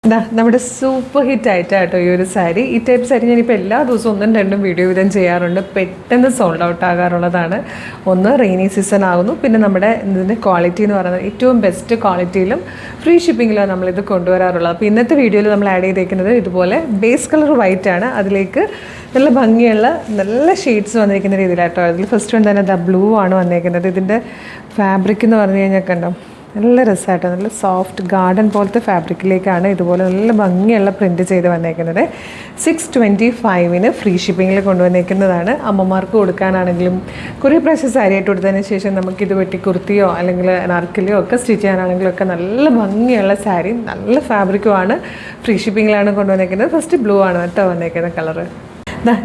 നമ്മുടെ super hit ആയിട്ടാട്ടോ ഈ ഒരു സാരി. ഈ ടൈപ്പ് സാരി ഞാനിപ്പോൾ എല്ലാ ദിവസവും ഒന്നും രണ്ടും വീഡിയോ വീതം ചെയ്യാറുണ്ട്. പെട്ടെന്ന് സോൾഡ് ഔട്ട് ആകാറുള്ളതാണ്. ഒന്ന് റെയിനി സീസൺ ആകുന്നു, പിന്നെ നമ്മുടെ ഇതിൻ്റെ ക്വാളിറ്റി എന്ന് പറയുന്നത് ഏറ്റവും ബെസ്റ്റ് ക്വാളിറ്റിയിലും ഫ്രീ ഷിപ്പിങ്ങിലാണ് നമ്മളിത് കൊണ്ടുവരാറുള്ളത്. അപ്പോൾ ഇന്നത്തെ വീഡിയോയിൽ നമ്മൾ ആഡ് ചെയ്തേക്കുന്നത് ഇതുപോലെ ബേസ് കളർ വൈറ്റ് ആണ്. അതിലേക്ക് നല്ല ഭംഗിയുള്ള നല്ല ഷെയ്ഡ്സ് വന്നിരിക്കുന്ന രീതിയിലാട്ടോ. അതിൽ ഫസ്റ്റ് വൺ തന്നെ ബ്ലൂ ആണ് വന്നിരിക്കുന്നത്. ഇതിൻ്റെ ഫാബ്രിക് എന്ന് പറഞ്ഞു കഴിഞ്ഞാൽ കണ്ടോ നല്ല രസമായിട്ട് നല്ല സോഫ്റ്റ് ഗാർഡൻ പോലത്തെ ഫാബ്രിക്കിലേക്കാണ് ഇതുപോലെ നല്ല ഭംഗിയുള്ള പ്രിൻറ്റ് ചെയ്ത് വന്നേക്കുന്നത്. 625 ഫ്രീ ഷിപ്പിങ്ങിൽ കൊണ്ടുവന്നേക്കുന്നതാണ്. അമ്മമാർക്ക് കൊടുക്കാനാണെങ്കിലും കുറേ പ്രാവശ്യം സാരിയായിട്ട് കൊടുത്തതിന് ശേഷം നമുക്കിത് വെട്ടി കുർത്തിയോ അല്ലെങ്കിൽ അനാർക്കലിയോ ഒക്കെ സ്റ്റിച്ച് ചെയ്യാനാണെങ്കിലും ഒക്കെ നല്ല ഭംഗിയുള്ള സാരി, നല്ല ഫാബ്രിക്കുമാണ്. ഫ്രീ ഷിപ്പിങ്ങിലാണ് കൊണ്ടുവന്നേക്കുന്നത്. ഫസ്റ്റ് ബ്ലൂ ആണ് കേട്ടോ വന്നേക്കുന്ന കളറ്.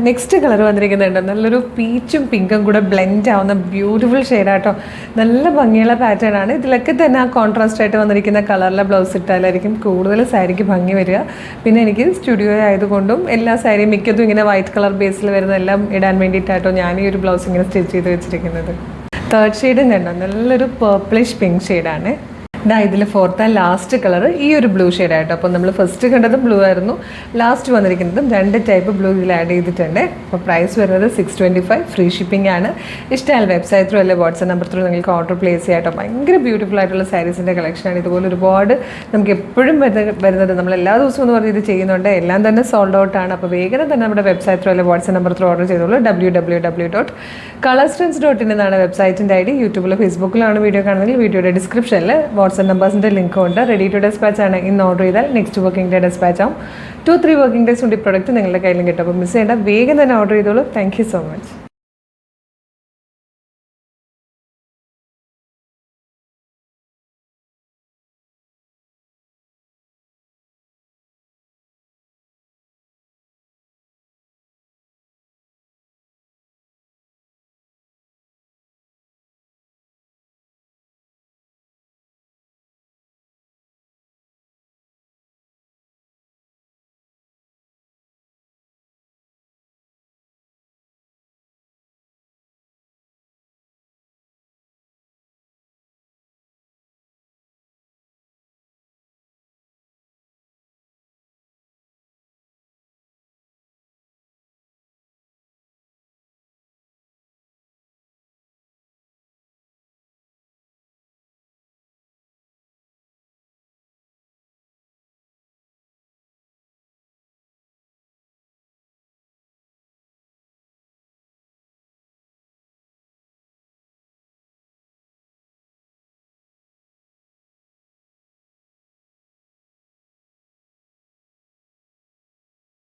Next colour വന്നിരിക്കുന്നുണ്ട്. നല്ലൊരു പീച്ചും പിങ്കും കൂടെ ബ്ലെൻഡ് ആവുന്ന ബ്യൂട്ടിഫുൾ ഷെയ്ഡാട്ടോ. നല്ല ഭംഗിയുള്ള പാറ്റേൺ ആണ്. ഇതിലൊക്കെ തന്നെ ആ കോൺട്രാസ്റ്റ് ആയിട്ട് വന്നിരിക്കുന്ന കളറിലെ ബ്ലൗസ് ഇട്ടാലായിരിക്കും കൂടുതൽ സാരിക്ക് ഭംഗി വരിക. പിന്നെ എനിക്ക് സ്റ്റുഡിയോ ആയതുകൊണ്ടും എല്ലാ സാരിയും മിക്കതും ഇങ്ങനെ വൈറ്റ് കളർ ബേസിൽ വരുന്ന എല്ലാം ഇടാൻ വേണ്ടിയിട്ടാട്ടോ ഞാൻ ഈ ഒരു ബ്ലൗസ് ഇങ്ങനെ സ്റ്റിച്ച് ചെയ്ത് വെച്ചിരിക്കുന്നത്. തേർഡ് ഷെയ്ഡും കണ്ടോ നല്ലൊരു പേർപ്പിളിഷ് പിങ്ക് ഷെയ്ഡാണ്. ഇതിൽ ഫോർത്ത് ആൻഡ് ലാസ്റ്റ് കളർ ഈ ഒരു ബ്ലൂ ഷെയ്ഡായിട്ടോ. അപ്പോൾ നമ്മൾ ഫസ്റ്റ് കണ്ടതും ബ്ലൂ ആയിരുന്നു, ലാസ്റ്റ് വന്നിരിക്കുന്നതും രണ്ട് ടൈപ്പ് ബ്ലൂ ഇതിൽ ആഡ് ചെയ്തിട്ടുണ്ട്. അപ്പോൾ പ്രൈസ് വരുന്നത് 625, ഫ്രീ ഷിപ്പിംഗ് ആണ്. ഇഷ്ടമായാലും വെബ്സൈറ്റ് ത്രൂ അല്ലെങ്കിൽ വാട്സ്ആപ്പ് നമ്പർ ത്രൂ നിങ്ങൾക്ക് ഓർഡർ പ്ലേസ് ചെയ്യാട്ടോ. ഭയങ്കര ബ്യൂട്ടിഫുൾ ആയിട്ടുള്ള സാരീസിൻ്റെ കളക്ഷനാണ്. ഇതുപോലെ ഒരുപാട് നമുക്ക് എപ്പോഴും വരുന്നത് നമ്മൾ എല്ലാ ദിവസവും എന്ന് പറഞ്ഞ് ഇത് ചെയ്യുന്നുണ്ട്. എല്ലാം തന്നെ സോൾഡ് ഔട്ട് ആണ്. അപ്പോൾ വേഗം തന്നെ നമ്മുടെ വെബ്സൈറ്റ് ത്രൂ അല്ലെങ്കിൽ വാട്സ്ആപ്പ് നമ്പർ ത്രൂ ഓർഡർ ചെയ്തോളൂ. www.colorstrends.in എന്നാണ് വെബ്സൈറ്റിൻ്റെ ID. യൂട്യൂബിലോ ഫേസ്ബുക്കിലാണ് വീഡിയോ കാണുന്നതെങ്കിൽ വീഡിയോയുടെ ഡിസ്ക്രിപ്ഷനിൽ വാട്സ്ആപ്പ് നമ്പേഴ്സിൻ്റെ ലിങ്ക് ഉണ്ട്. റെഡി ടു ഡെസ്പാച്ച് ആണ്. ഇന്ന് ഓർഡർ ചെയ്താൽ നെക്സ്റ്റ് വർക്കിംഗ് ഡേ ഡെസ്പാച്ച് ആവും. 2-3 വർക്കിംഗ് ഡേയ്സ് കൊണ്ട് ഈ പ്രൊഡക്റ്റ് നിങ്ങളുടെ കയ്യിലും കിട്ടും. അപ്പോൾ മിസ് ചെയ്യേണ്ട, വേഗം തന്നെ ഓർഡർ ചെയ്തോളൂ. Thank you so much.